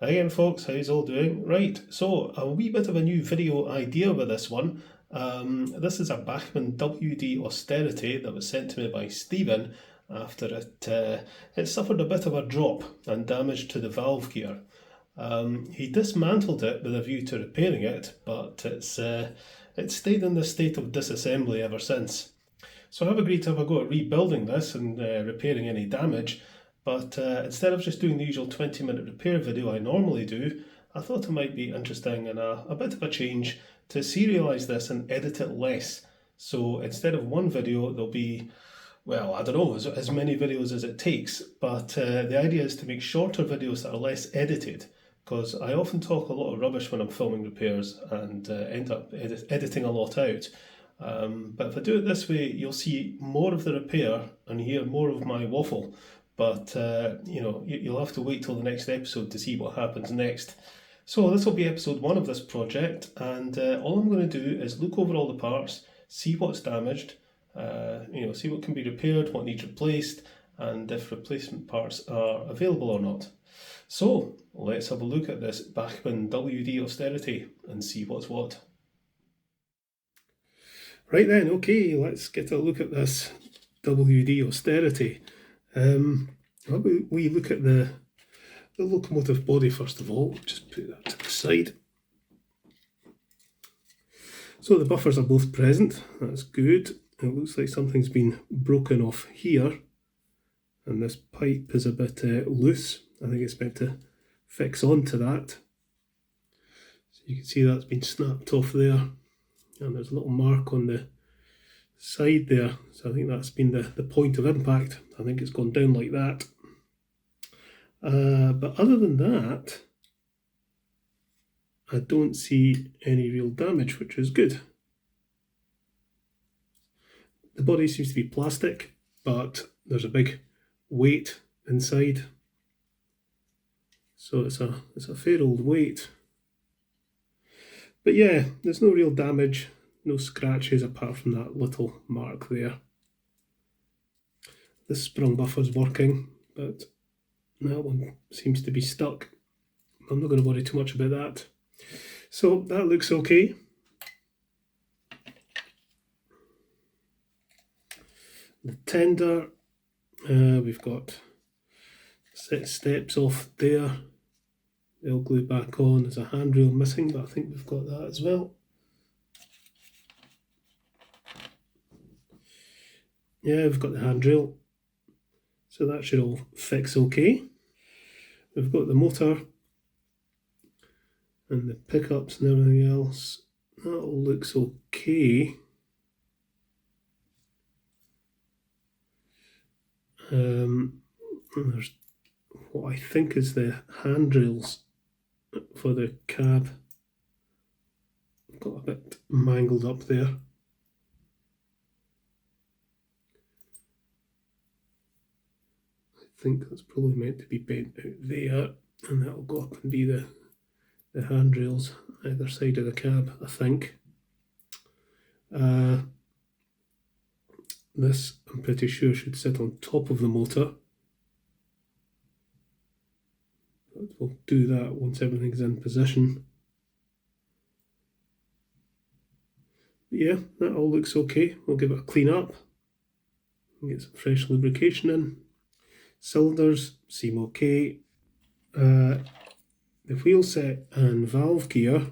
Hi again folks, how's all doing? Right, so a wee bit of a new video idea with this one. This is a Bachmann WD Austerity that was sent to me by Stephen after it suffered a bit of a drop and damage to the valve gear. He dismantled it with a view to repairing it, but it's stayed in the state of disassembly ever since. So I've agreed to have a go at rebuilding this and repairing any damage, but instead of just doing the usual 20-minute repair video I normally do, I thought it might be interesting and a bit of a change to serialise this and edit it less. So instead of one video, there'll be, well, I don't know, as many videos as it takes, but the idea is to make shorter videos that are less edited, because I often talk a lot of rubbish when I'm filming repairs and end up editing a lot out. But if I do it this way, you'll see more of the repair and hear more of my waffle. But you'll have to wait till the next episode to see what happens next. So this will be episode 1 of this project, and all I'm going to do is look over all the parts, see what's damaged, see what can be repaired, what needs replaced, and if replacement parts are available or not. So let's have a look at this Bachmann WD Austerity and see what's what. Right then, okay, let's get a look at this WD Austerity. We look at the locomotive body first of all. Just put that to the side. So the buffers are both present, that's good. It looks like something's been broken off here, and this pipe is a bit loose. I think it's meant to fix onto that. So you can see that's been snapped off there. And there's a little mark on the side there, so I think that's been the point of impact. I think it's gone down like that. But other than that, I don't see any real damage, which is good. The body seems to be plastic, but there's a big weight inside. So it's a fair old weight. But yeah, there's no real damage, no scratches apart from that little mark there. This sprung buffer's working, but that one seems to be stuck. I'm not going to worry too much about that. So that looks okay. The tender, we've got 6 steps off there. They'll glue back on. There's a handrail missing, but I think we've got that as well. Yeah, we've got the handrail, so that should all fix okay. We've got the motor and the pickups and everything else. That all looks okay. There's what I think is the handrails for the cab. Got a bit mangled up there. I think that's probably meant to be bent out there, and that'll go up and be the handrails either side of the cab, I think. This, I'm pretty sure, should sit on top of the motor. But we'll do that once everything's in position. But yeah, that all looks okay. We'll give it a clean up and get some fresh lubrication in. Cylinders seem okay. The wheel set and valve gear,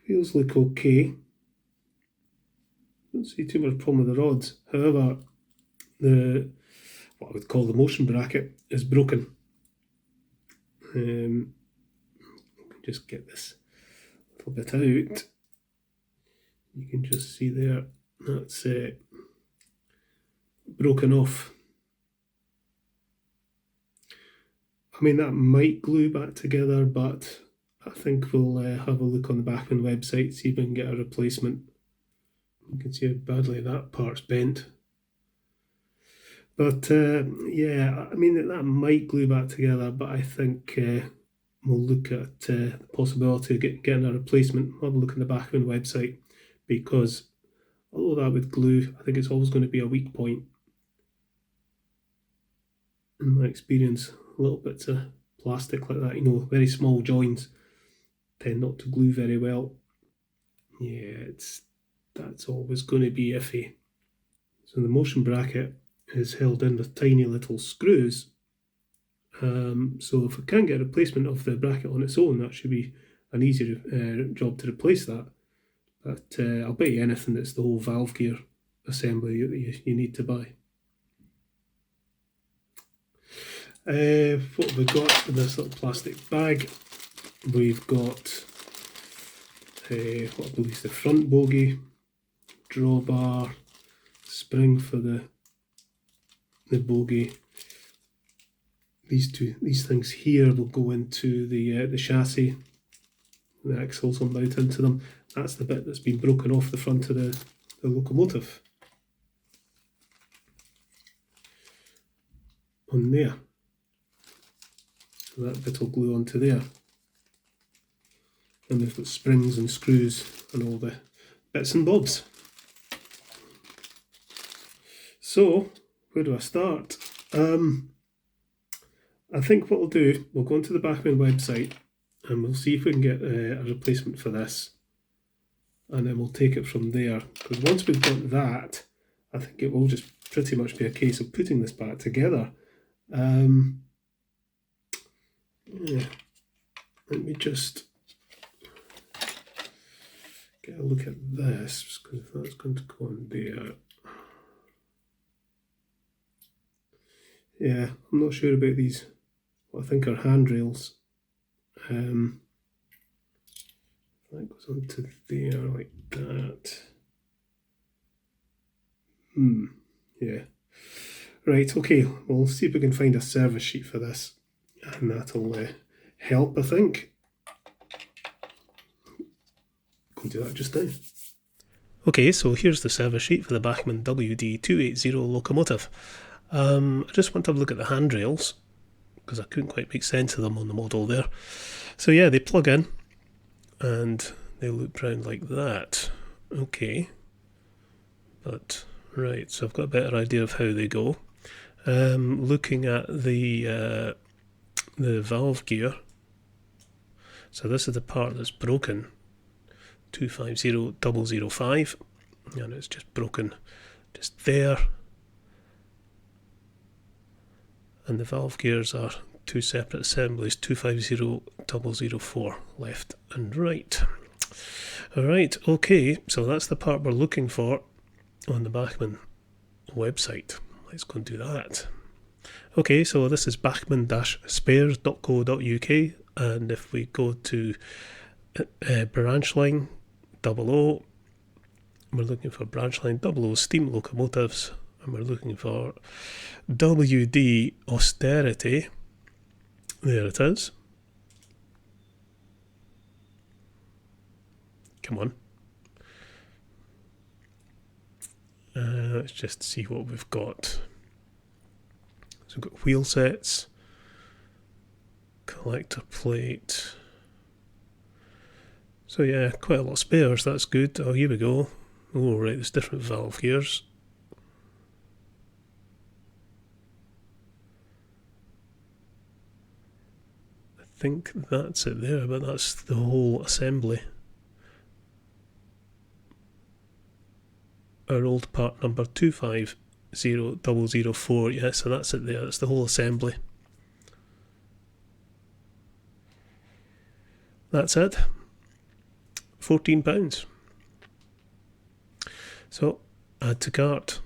wheels look okay. Don't see too much problem with the rods. However, what I would call the motion bracket is broken. Just get this little bit out. You can just see there, that's broken off. I mean, that might glue back together, but I think we'll have a look on the Bachmann website, see if we can get a replacement. You can see how badly that part's bent. But yeah, I mean, that might glue back together, but I think we'll look at the possibility of getting a replacement. We'll have a look at the Bachmann website, because although that would glue, I think it's always going to be a weak point. In my experience, little bits of plastic like that, you know, very small joints tend not to glue very well. Yeah, that's always going to be iffy. So the motion bracket is held in with tiny little screws. So if we can't get a replacement of the bracket on its own, that should be an easier job to replace that. But I'll bet you anything it's the whole valve gear assembly that you need to buy. What have we got in this little plastic bag? We've got what I believe is the front bogie, drawbar, spring for the bogie. These things here will go into the chassis. The axles will mount into them. That's the bit that's been broken off the front of the locomotive. On there. So that bit will glue onto there. And we've got springs and screws and all the bits and bobs. So, where do I start? I think what we'll do, we'll go onto the Bachmann website and we'll see if we can get a replacement for this. And then we'll take it from there. Because once we've got that, I think it will just pretty much be a case of putting this back together. Yeah. Let me just get a look at this, because that's going to go on there. Yeah, I'm not sure about these, what I think are handrails. That goes onto there like that. Yeah. Right, okay, we'll see if we can find a service sheet for this, and that'll help, I think. Go do that just now. Okay, so here's the service sheet for the Bachmann WD 280 locomotive. I just want to have a look at the handrails, because I couldn't quite make sense of them on the model there. So yeah, they plug in, and they loop round like that. Okay. But, right, so I've got a better idea of how they go. Looking at the valve gear, so this is the part that's broken, 250005, and it's just broken just there. And the valve gears are two separate assemblies, 250004, left and right. Alright, okay, so that's the part we're looking for on the Bachmann website. Let's go and do that. Okay, so this is bachmann-spares.co.uk, and if we go to branch line 00, we're looking for branch line 00 steam locomotives, and we're looking for WD Austerity. There it is. Come on. Let's just see what we've got. So we've got wheel sets, collector plate. So yeah, quite a lot of spares, that's good. Oh, here we go. Oh, right, there's different valve gears. I think that's it there, but that's the whole assembly. Our old part number 250004, yeah, so that's it there, that's the whole assembly. That's it. £14. So, add to cart.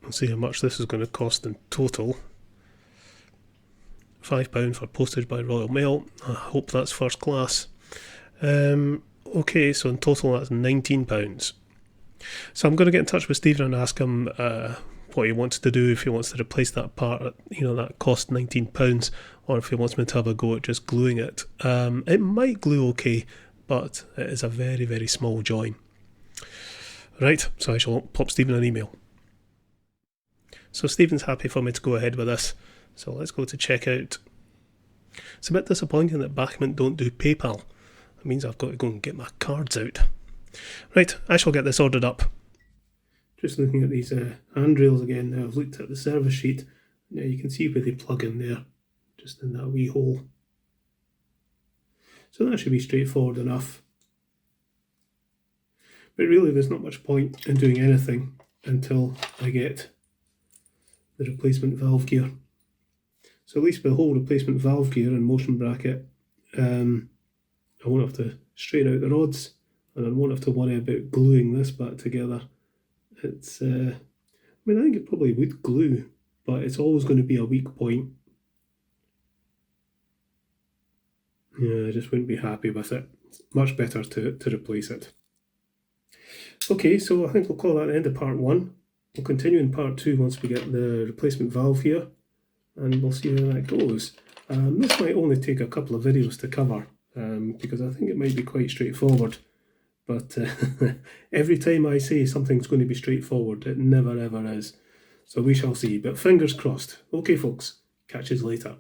We'll see how much this is going to cost in total. £5 for postage by Royal Mail. I hope that's first class. Okay, so in total that's £19. So I'm going to get in touch with Stephen and ask him what he wants to do, if he wants to replace that part, that cost £19, or if he wants me to have a go at just gluing it. It might glue okay, but it is a very, very small join. Right, so I shall pop Stephen an email. So Stephen's happy for me to go ahead with this, so let's go to checkout. It's a bit disappointing that Bachmann don't do PayPal. That means I've got to go and get my cards out. Right, I shall get this ordered up. Just looking at these handrails again now. I've looked at the service sheet, Now you can see where they plug in there, just in that wee hole. So that should be straightforward enough. But really there's not much point in doing anything until I get the replacement valve gear. So at least with the whole replacement valve gear and motion bracket, I won't have to straighten out the rods, and I won't have to worry about gluing this back together. It's, I mean, I think it probably would glue, but it's always going to be a weak point. Yeah, I just wouldn't be happy with it. It's much better to replace it. Okay, so I think we'll call that the end of part 1. We'll continue in part 2 once we get the replacement valve here, and we'll see how that goes. This might only take a couple of videos to cover, because I think it might be quite straightforward. But every time I say something's going to be straightforward, it never ever is. So we shall see, but fingers crossed. Okay folks, catch you later.